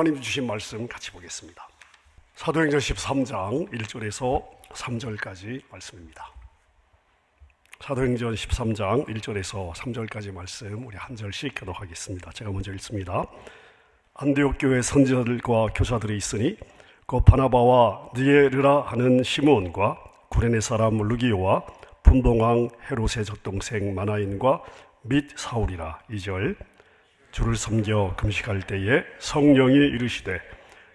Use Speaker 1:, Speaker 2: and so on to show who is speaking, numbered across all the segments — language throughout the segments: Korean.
Speaker 1: 하나님 주신 말씀 같이 보겠습니다. 사도행전 13장 1절에서 3절까지 말씀입니다. 사도행전 13장 1절에서 3절까지 말씀 우리 한 절씩 교독하겠습니다. 제가 먼저 읽습니다. 안디옥 교회 선지자들과 교사들이 있으니 곧 바나바와 느에르라 하는 시므온과 구레네 사람 루기오와 분봉왕 헤롯의 젖동생 마나인과 및 사울이라. 2절 주를 섬겨 금식할 때에 성령이 이르시되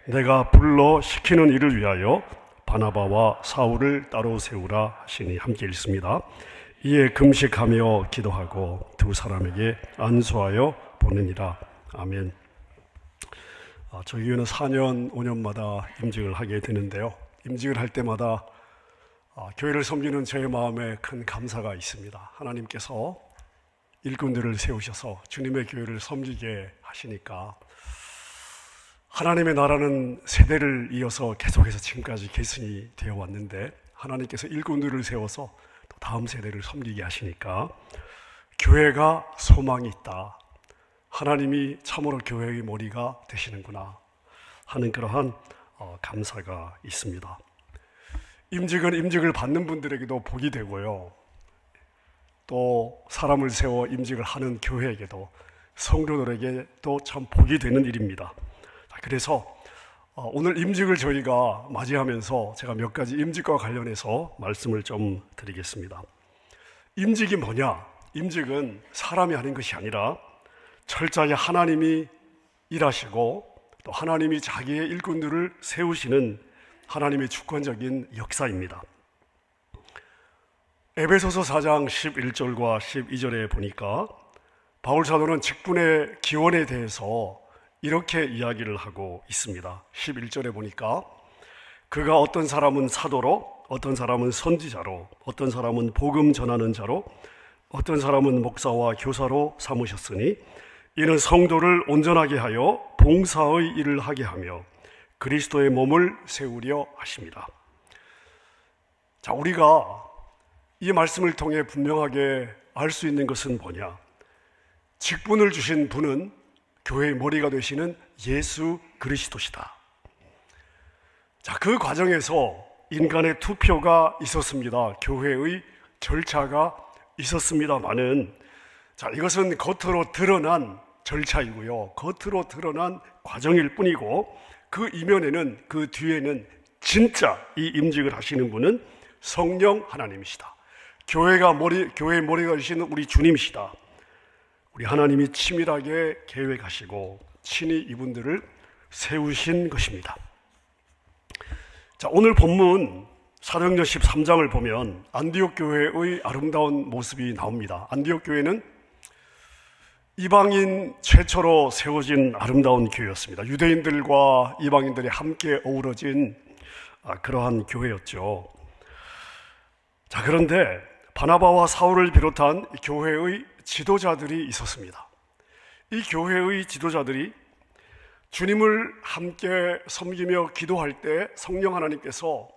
Speaker 1: 내가 불러 시키는 일을 위하여 바나바와 사울을 따로 세우라 하시니. 함께 읽습니다. 이에 금식하며 기도하고 두 사람에게 안수하여 보내니라. 아멘. 저희 교회는 4년 5년마다 임직을 하게 되는데요, 임직을 할 때마다 교회를 섬기는 저의 마음에 큰 감사가 있습니다. 하나님께서 일꾼들을 세우셔서 주님의 교회를 섬기게 하시니까 하나님의 나라는 세대를 이어서 계속해서 지금까지 계승이 되어 왔는데, 하나님께서 일꾼들을 세워서 또 다음 세대를 섬기게 하시니까 교회가 소망이 있다, 하나님이 참으로 교회의 머리가 되시는구나 하는 그러한 감사가 있습니다. 임직은 임직을 받는 분들에게도 복이 되고요, 또 사람을 세워 임직을 하는 교회에게도, 성도들에게도 참 복이 되는 일입니다. 그래서 오늘 임직을 저희가 맞이하면서 제가 몇 가지 임직과 관련해서 말씀을 좀 드리겠습니다. 임직이 뭐냐? 임직은 사람이 하는 것이 아니라 철저히 하나님이 일하시고 또 하나님이 자기의 일꾼들을 세우시는 하나님의 주권적인 역사입니다. 에베소서 4장 11절과 12절에 보니까 바울 사도는 직분의 기원에 대해서 이렇게 이야기를 하고 있습니다. 11절에 보니까 그가 어떤 사람은 사도로, 어떤 사람은 선지자로, 어떤 사람은 복음 전하는 자로, 어떤 사람은 목사와 교사로 삼으셨으니 이는 성도를 온전하게 하여 봉사의 일을 하게 하며 그리스도의 몸을 세우려 하십니다. 자, 우리가 이 말씀을 통해 분명하게 알 수 있는 것은 뭐냐? 직분을 주신 분은 교회의 머리가 되시는 예수 그리스도시다. 자, 그 과정에서 인간의 투표가 있었습니다. 교회의 절차가 있었습니다만은, 자, 이것은 겉으로 드러난 절차이고요, 겉으로 드러난 과정일 뿐이고, 그 이면에는, 그 뒤에는 진짜 이 임직을 하시는 분은 성령 하나님이시다. 교회의 머리가 되시는 우리 주님이시다. 우리 하나님이 치밀하게 계획하시고 친히 이분들을 세우신 것입니다. 자, 오늘 본문 사도행전 13장을 보면 안디옥 교회의 아름다운 모습이 나옵니다. 안디옥 교회는 이방인 최초로 세워진 아름다운 교회였습니다. 유대인들과 이방인들이 함께 어우러진 그러한 교회였죠. 자, 그런데 바나바와 사울을 비롯한 교회의 지도자들이 있었습니다. 이 교회의 지도자들이 주님을 함께 섬기며 기도할 때 성령 하나님께서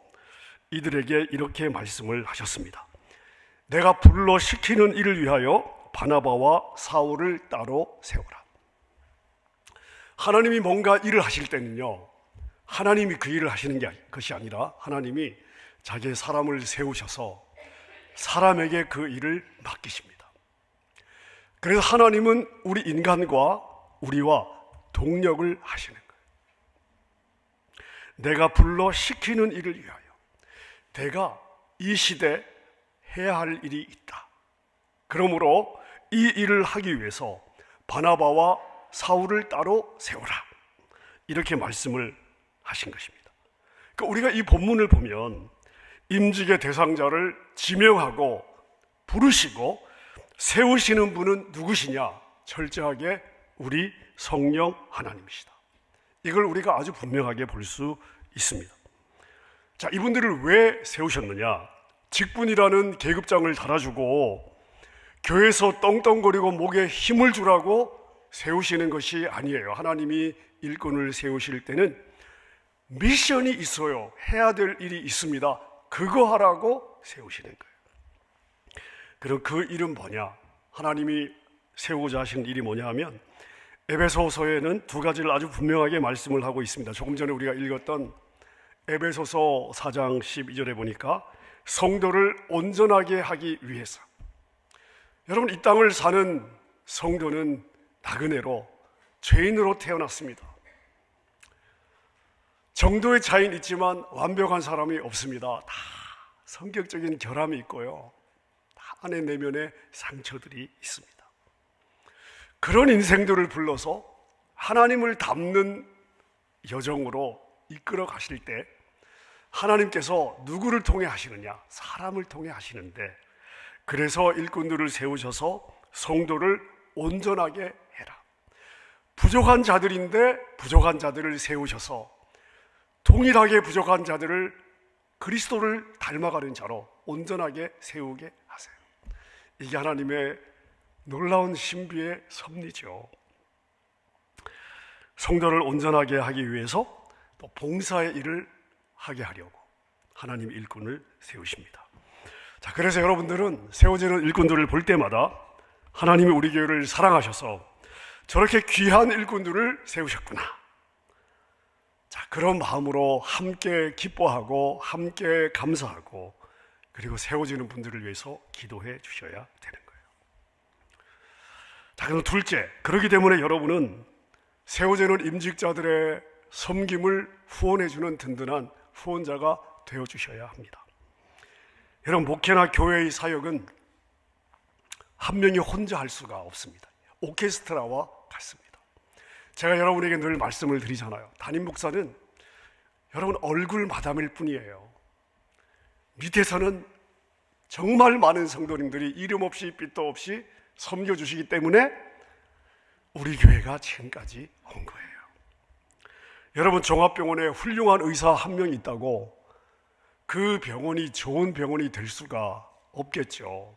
Speaker 1: 이들에게 이렇게 말씀을 하셨습니다. 내가 불러 시키는 일을 위하여 바나바와 사울을 따로 세우라. 하나님이 뭔가 일을 하실 때는요, 하나님이 그 일을 하시는 것이 아니라 하나님이 자기의 사람을 세우셔서 사람에게 그 일을 맡기십니다. 그래서 하나님은 우리 인간과 우리와 동력을 하시는 거예요. 내가 불러 시키는 일을 위하여, 내가 이 시대에 해야 할 일이 있다. 그러므로 이 일을 하기 위해서 바나바와 사울을 따로 세우라, 이렇게 말씀을 하신 것입니다. 그러니까 우리가 이 본문을 보면 임직의 대상자를 지명하고 부르시고 세우시는 분은 누구시냐? 철저하게 우리 성령 하나님이시다. 이걸 우리가 아주 분명하게 볼 수 있습니다. 자, 이분들을 왜 세우셨느냐? 직분이라는 계급장을 달아주고 교회에서 떵떵거리고 목에 힘을 주라고 세우시는 것이 아니에요. 하나님이 일꾼을 세우실 때는 미션이 있어요. 해야 될 일이 있습니다. 그거 하라고 세우시는 거예요. 그럼 그 일은 뭐냐? 하나님이 세우고자 하신 일이 뭐냐 하면 에베소서에는 두 가지를 아주 분명하게 말씀을 하고 있습니다. 조금 전에 우리가 읽었던 에베소서 4장 12절에 보니까 성도를 온전하게 하기 위해서, 여러분, 이 땅을 사는 성도는 나그네로 죄인으로 태어났습니다. 정도의 차이는 있지만 완벽한 사람이 없습니다. 다 성격적인 결함이 있고요, 다 안에 내면에 상처들이 있습니다. 그런 인생들을 불러서 하나님을 닮는 여정으로 이끌어 가실 때 하나님께서 누구를 통해 하시느냐? 사람을 통해 하시는데, 그래서 일꾼들을 세우셔서 성도를 온전하게 해라. 부족한 자들인데 부족한 자들을 세우셔서 동일하게 부족한 자들을 그리스도를 닮아가는 자로 온전하게 세우게 하세요. 이게 하나님의 놀라운 신비의 섭리죠. 성도를 온전하게 하기 위해서 또 봉사의 일을 하게 하려고 하나님 일꾼을 세우십니다. 자, 그래서 여러분들은 세워지는 일꾼들을 볼 때마다 하나님이 우리 교회를 사랑하셔서 저렇게 귀한 일꾼들을 세우셨구나. 자, 그런 마음으로 함께 기뻐하고 함께 감사하고, 그리고 세워지는 분들을 위해서 기도해 주셔야 되는 거예요. 자, 그럼 둘째, 그렇기 때문에 여러분은 세워지는 임직자들의 섬김을 후원해주는 든든한 후원자가 되어주셔야 합니다. 여러분, 목회나 교회의 사역은 한 명이 혼자 할 수가 없습니다. 오케스트라와 같습니다. 제가 여러분에게 늘 말씀을 드리잖아요. 담임 목사는 여러분 얼굴 마담일 뿐이에요. 밑에서는 정말 많은 성도님들이 이름 없이 빚도 없이 섬겨주시기 때문에 우리 교회가 지금까지 온 거예요. 여러분, 종합병원에 훌륭한 의사 한 명 있다고 그 병원이 좋은 병원이 될 수가 없겠죠.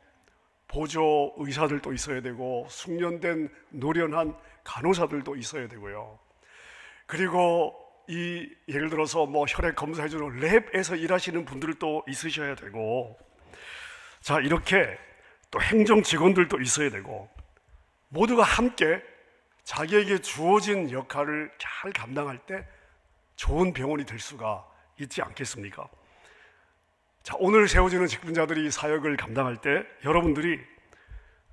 Speaker 1: 보조 의사들도 있어야 되고 숙련된 노련한 간호사들도 있어야 되고요. 그리고 예를 들어서 혈액 검사해주는 랩에서 일하시는 분들도 있으셔야 되고, 자, 이렇게 또 행정 직원들도 있어야 되고, 모두가 함께 자기에게 주어진 역할을 잘 감당할 때 좋은 병원이 될 수가 있지 않겠습니까? 자, 오늘 세워지는 직분자들이 사역을 감당할 때 여러분들이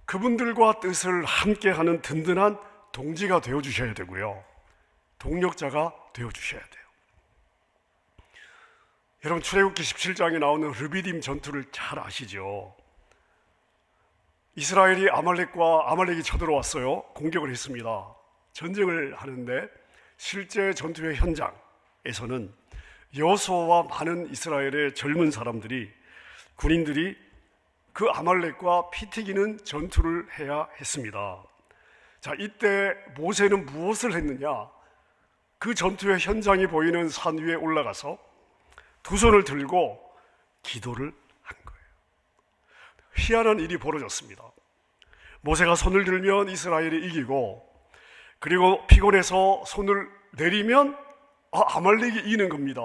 Speaker 1: 그분들과 뜻을 함께하는 든든한 동지가 되어주셔야 되고요, 동력자가 되어주셔야 돼요. 여러분, 출애굽기 17장에 나오는 르비딤 전투를 잘 아시죠? 이스라엘이 아말렉이 쳐들어왔어요. 공격을 했습니다. 전쟁을 하는데 실제 전투의 현장에서는 여호수아와 많은 이스라엘의 젊은 사람들이, 군인들이 그 아말렉과 피 튀기는 전투를 해야 했습니다. 자, 이때 모세는 무엇을 했느냐? 그 전투의 현장이 보이는 산 위에 올라가서 두 손을 들고 기도를 한 거예요. 희한한 일이 벌어졌습니다. 모세가 손을 들면 이스라엘이 이기고, 그리고 피곤해서 손을 내리면 아말렉이 이기는 겁니다.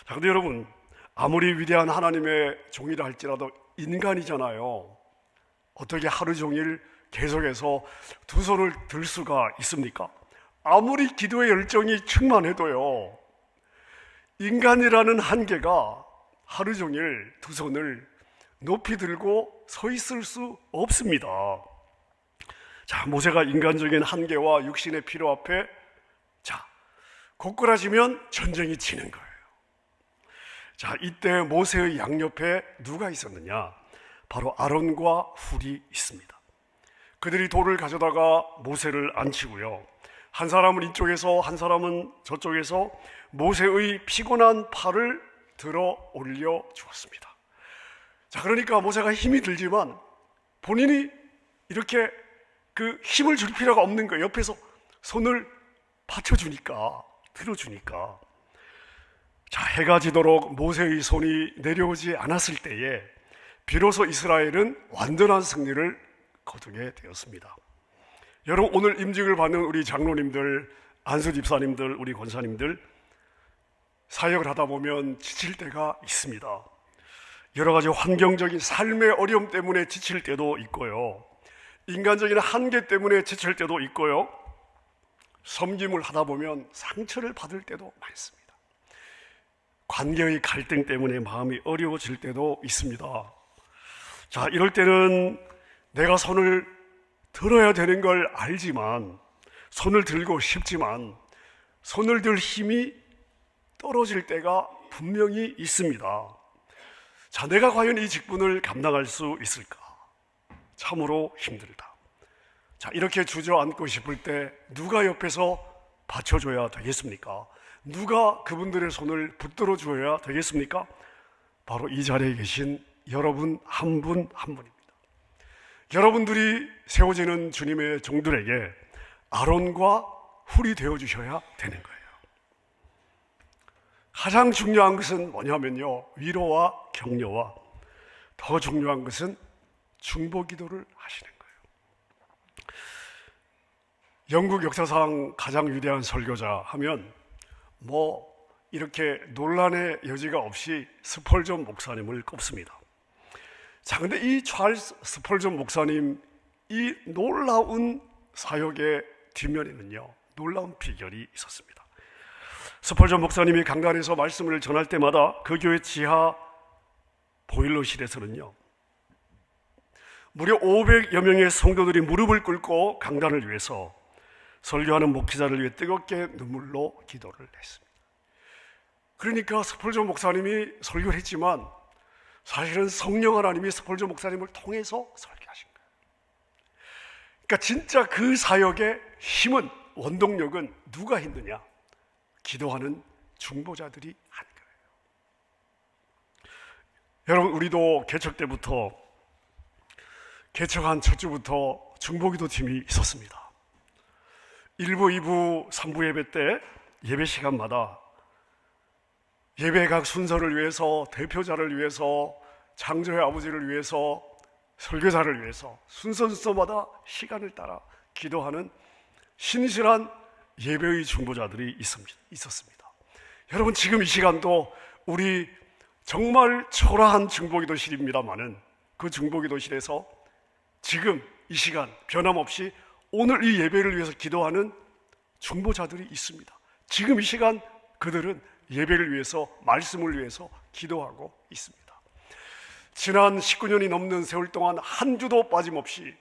Speaker 1: 자, 근데 여러분, 아무리 위대한 하나님의 종이라 할지라도 인간이잖아요. 어떻게 하루 종일 계속해서 두 손을 들 수가 있습니까? 아무리 기도의 열정이 충만해도요, 인간이라는 한계가 하루 종일 두 손을 높이 들고 서 있을 수 없습니다. 자, 모세가 인간적인 한계와 육신의 필요 앞에 고꾸라지면 전쟁이 치는 거예요. 자, 이때 모세의 양옆에 누가 있었느냐? 바로 아론과 훌이 있습니다. 그들이 돌을 가져다가 모세를 앉히고요, 한 사람은 이쪽에서 한 사람은 저쪽에서 모세의 피곤한 팔을 들어 올려 주었습니다. 자, 그러니까 모세가 힘이 들지만 본인이 이렇게 그 힘을 줄 필요가 없는 거예요. 옆에서 손을 받쳐주니까, 들어주니까. 자, 해가 지도록 모세의 손이 내려오지 않았을 때에 비로소 이스라엘은 완전한 승리를 거두게 되었습니다. 여러분, 오늘 임직을 받는 우리 장로님들, 안수 집사님들, 우리 권사님들, 사역을 하다 보면 지칠 때가 있습니다. 여러 가지 환경적인 삶의 어려움 때문에 지칠 때도 있고요, 인간적인 한계 때문에 지칠 때도 있고요, 섬김을 하다 보면 상처를 받을 때도 많습니다. 관계의 갈등 때문에 마음이 어려워질 때도 있습니다. 자, 이럴 때는 내가 손을 들어야 되는 걸 알지만, 손을 들고 싶지만 손을 들 힘이 떨어질 때가 분명히 있습니다. 자, 내가 과연 이 직분을 감당할 수 있을까? 참으로 힘들다. 자, 이렇게 주저앉고 싶을 때 누가 옆에서 받쳐줘야 되겠습니까? 누가 그분들의 손을 붙들어 줘야 되겠습니까? 바로 이 자리에 계신 여러분 한 분 한 분입니다. 여러분들이 세워지는 주님의 종들에게 아론과 훌이 되어주셔야 되는 거예요. 가장 중요한 것은 뭐냐면요, 위로와 격려와 더 중요한 것은 중보기도를 하시는 거예요. 영국 역사상 가장 위대한 설교자 하면 이렇게 논란의 여지가 없이 스펄전 목사님을 꼽습니다. 자, 근데 이 찰스 스펄전 목사님, 이 놀라운 사역의 뒷면에는요, 놀라운 비결이 있었습니다. 스펄전 목사님이 강단에서 말씀을 전할 때마다 그 교회 지하 보일러실에서는요, 무려 500여 명의 성도들이 무릎을 꿇고 강단을 위해서, 설교하는 목회자를 위해 뜨겁게 눈물로 기도를 했습니다. 그러니까 스펄전 목사님이 설교를 했지만 사실은 성령 하나님이 스펄전 목사님을 통해서 설교하신 거예요. 그러니까 진짜 그 사역의 힘은, 원동력은 누가 했느냐? 기도하는 중보자들이 한 거예요. 여러분, 우리도 개척 때부터, 개척한 첫 주부터 중보기도 팀이 있었습니다. 1부, 2부, 3부 예배 때 예배 시간마다 예배 각 순서를 위해서, 대표자를 위해서, 장조의 아버지를 위해서, 설교자를 위해서 순서마다 시간을 따라 기도하는 신실한 예배의 중보자들이 있었습니다. 여러분, 지금 이 시간도 우리 정말 초라한 중보기도실입니다마는 그 중보기도실에서 지금 이 시간 변함없이 오늘 이 예배를 위해서 기도하는 중보자들이 있습니다. 지금 이 시간 그들은 예배를 위해서, 말씀을 위해서 기도하고 있습니다. 지난 19년이 넘는 세월 동안 한 주도 빠짐없이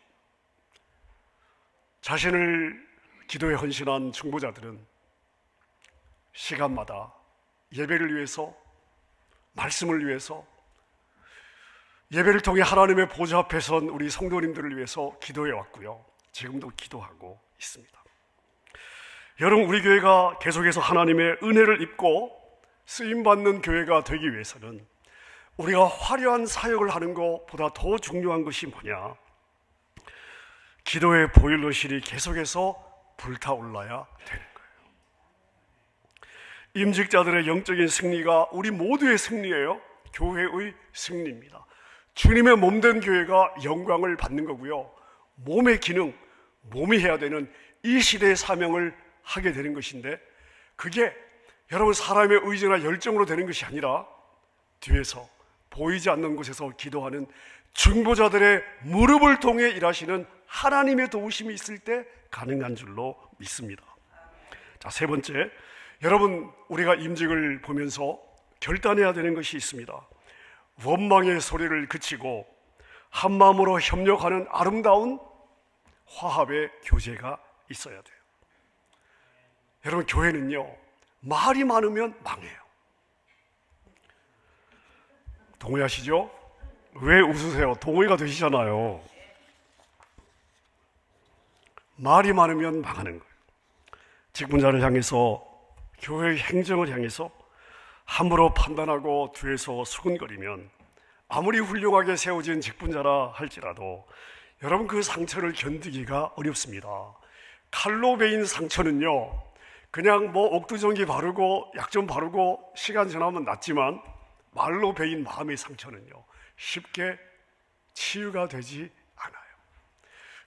Speaker 1: 자신을 기도에 헌신한 중보자들은 시간마다 예배를 위해서, 말씀을 위해서, 예배를 통해 하나님의 보좌 앞에 선 우리 성도님들을 위해서 기도해 왔고요, 지금도 기도하고 있습니다. 여러분, 우리 교회가 계속해서 하나님의 은혜를 입고 쓰임받는 교회가 되기 위해서는 우리가 화려한 사역을 하는 것보다 더 중요한 것이 뭐냐? 기도의 보일러실이 계속해서 불타올라야 되는 거예요. 임직자들의 영적인 승리가 우리 모두의 승리예요. 교회의 승리입니다. 주님의 몸된 교회가 영광을 받는 거고요, 몸의 기능, 몸이 해야 되는 이 시대의 사명을 하게 되는 것인데, 그게 여러분 사람의 의지나 열정으로 되는 것이 아니라 뒤에서 보이지 않는 곳에서 기도하는 중보자들의 무릎을 통해 일하시는 하나님의 도우심이 있을 때 가능한 줄로 믿습니다. 자, 세 번째, 여러분, 우리가 임직을 보면서 결단해야 되는 것이 있습니다. 원망의 소리를 그치고 한마음으로 협력하는 아름다운 화합의 교제가 있어야 돼요. 여러분, 교회는요, 말이 많으면 망해요. 동의하시죠? 왜 웃으세요? 동의가 되시잖아요. 말이 많으면 망하는 거예요. 직분자를 향해서, 교회의 행정을 향해서 함부로 판단하고 뒤에서 수근거리면 아무리 훌륭하게 세워진 직분자라 할지라도 여러분, 그 상처를 견디기가 어렵습니다. 칼로 베인 상처는요, 그냥 옥두전기 바르고 약 좀 바르고 시간 지나면 낫지만, 말로 베인 마음의 상처는요, 쉽게 치유가 되지 않아요.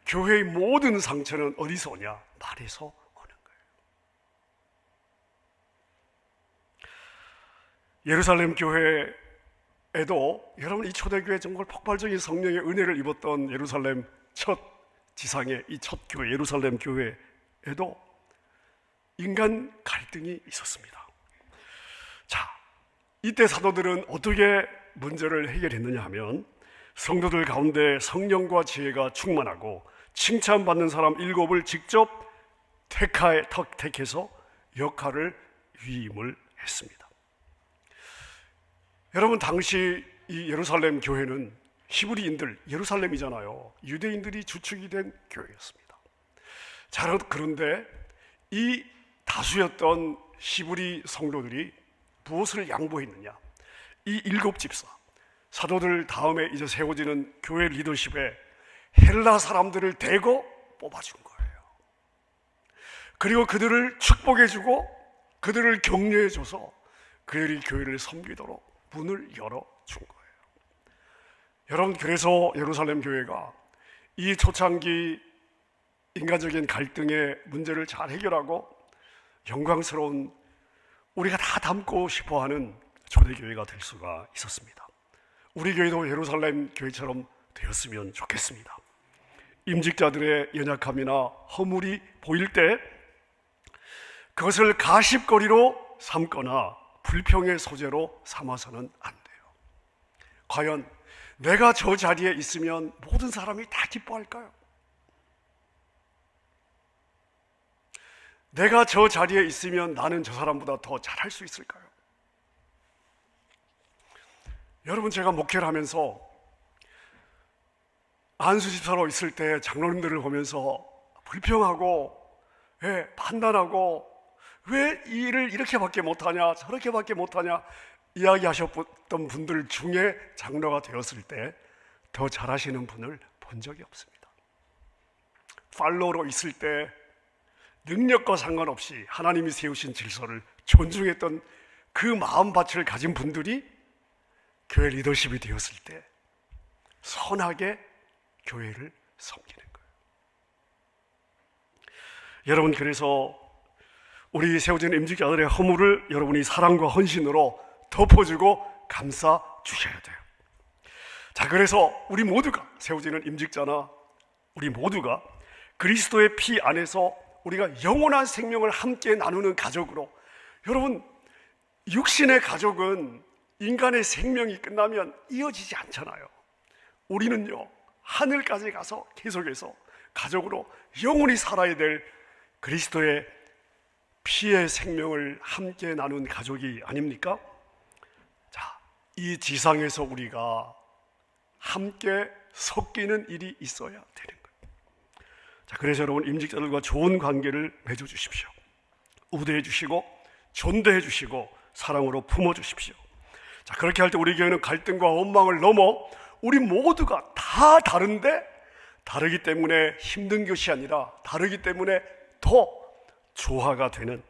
Speaker 1: 교회의 모든 상처는 어디서 오냐? 말에서 오는 거예요. 예루살렘 교회에도 여러분, 이 초대교회 정말 폭발적인 성령의 은혜를 입었던 예루살렘 첫 지상의 이 첫 교회 예루살렘 교회에도 인간 갈등이 있었습니다. 자, 이때 사도들은 어떻게 문제를 해결했느냐 하면 성도들 가운데 성령과 지혜가 충만하고 칭찬받는 사람 7을 직접 택해서 역할을 위임을 했습니다. 여러분, 당시 이 예루살렘 교회는 히브리인들, 예루살렘이잖아요. 유대인들이 주축이 된 교회였습니다. 자, 그런데 이 다수였던 히브리 성도들이 무엇을 양보했느냐? 이 7집사, 사도들 다음에 이제 세워지는 교회 리더십에 헬라 사람들을 대거 뽑아준 거예요. 그리고 그들을 축복해주고 그들을 격려해줘서 그들이 교회를 섬기도록 문을 열어준 거예요. 여러분, 그래서 예루살렘 교회가 이 초창기 인간적인 갈등의 문제를 잘 해결하고 영광스러운, 우리가 다 담고 싶어하는 초대교회가 될 수가 있었습니다. 우리 교회도 예루살렘 교회처럼 되었으면 좋겠습니다. 임직자들의 연약함이나 허물이 보일 때 그것을 가십거리로 삼거나 불평의 소재로 삼아서는 안 돼요. 과연 내가 저 자리에 있으면 모든 사람이 다 기뻐할까요? 내가 저 자리에 있으면 나는 저 사람보다 더 잘할 수 있을까요? 여러분, 제가 목회를 하면서 안수집사로 있을 때 장로님들을 보면서 불평하고 판단하고 왜 이 일을 이렇게밖에 못하냐 저렇게밖에 못하냐 이야기하셨던 분들 중에 장로가 되었을 때 더 잘하시는 분을 본 적이 없습니다. 팔로우로 있을 때 능력과 상관없이 하나님이 세우신 질서를 존중했던 그 마음밭을 가진 분들이 교회 리더십이 되었을 때 선하게 교회를 섬기는 거예요. 여러분, 그래서 우리 세워진 임직자들의 허물을 여러분이 사랑과 헌신으로 덮어주고 감싸 주셔야 돼요. 자, 그래서 우리 모두가, 세워지는 임직자나 우리 모두가 그리스도의 피 안에서 우리가 영원한 생명을 함께 나누는 가족으로, 여러분, 육신의 가족은 인간의 생명이 끝나면 이어지지 않잖아요. 우리는요, 하늘까지 가서 계속해서 가족으로 영원히 살아야 될 그리스도의 피의 생명을 함께 나눈 가족이 아닙니까? 자, 이 지상에서 우리가 함께 섞이는 일이 있어야 되는 거예요. 자, 그래서 여러분, 임직자들과 좋은 관계를 맺어주십시오. 우대해 주시고 존대해 주시고 사랑으로 품어주십시오. 자, 그렇게 할 때 우리 교회는 갈등과 원망을 넘어 우리 모두가 다 다른데 다르기 때문에 힘든 것이 아니라 다르기 때문에 더 조화가 되는,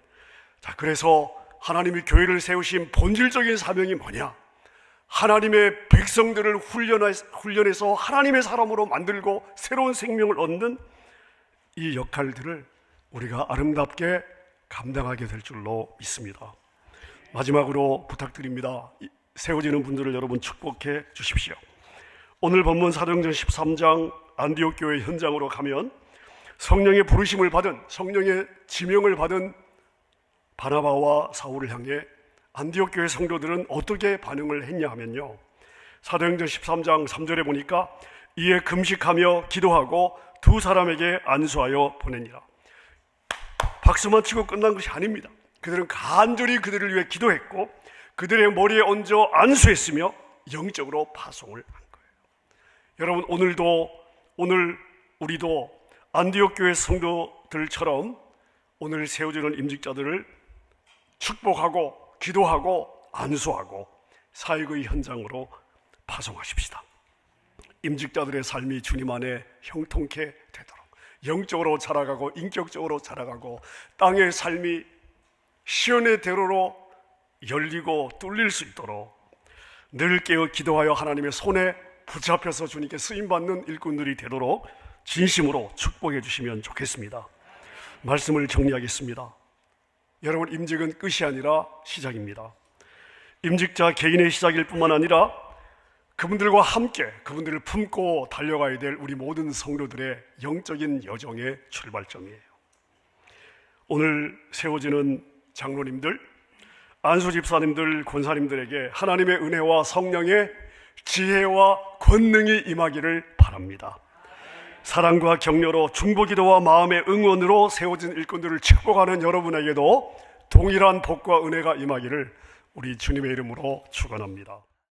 Speaker 1: 자, 그래서 하나님이 교회를 세우신 본질적인 사명이 뭐냐? 하나님의 백성들을 훈련해서 하나님의 사람으로 만들고 새로운 생명을 얻는 이 역할들을 우리가 아름답게 감당하게 될 줄로 믿습니다. 마지막으로 부탁드립니다. 세워지는 분들을 여러분 축복해 주십시오. 오늘 본문 사도행전 13장 안디옥 교회 현장으로 가면 성령의 부르심을 받은, 성령의 지명을 받은 바나바와 사울을 향해 안디옥 교회 성도들은 어떻게 반응을 했냐 하면요, 사도행전 13장 3절에 보니까 이에 금식하며 기도하고 두 사람에게 안수하여 보내니라. 박수만 치고 끝난 것이 아닙니다. 그들은 간절히 그들을 위해 기도했고 그들의 머리에 얹어 안수했으며 영적으로 파송을 한 거예요. 여러분, 오늘 우리도 안디옥 교회 성도들처럼 오늘 세워지는 임직자들을 축복하고 기도하고 안수하고 사역의 현장으로 파송하십시다. 임직자들의 삶이 주님 안에 형통케 되도록 영적으로 자라가고 인격적으로 자라가고 땅의 삶이 시온의 대로로 열리고 뚫릴 수 있도록 늘 깨어 기도하여 하나님의 손에 붙잡혀서 주님께 쓰임받는 일꾼들이 되도록 진심으로 축복해 주시면 좋겠습니다. 말씀을 정리하겠습니다. 여러분, 임직은 끝이 아니라 시작입니다. 임직자 개인의 시작일 뿐만 아니라 그분들과 함께 그분들을 품고 달려가야 될 우리 모든 성도들의 영적인 여정의 출발점이에요. 오늘 세워지는 장로님들, 안수 집사님들, 권사님들에게 하나님의 은혜와 성령의 지혜와 권능이 임하기를 바랍니다. 사랑과 격려로 중보기도와 마음의 응원으로 세워진 일꾼들을 축복하는 여러분에게도 동일한 복과 은혜가 임하기를 우리 주님의 이름으로 축원합니다.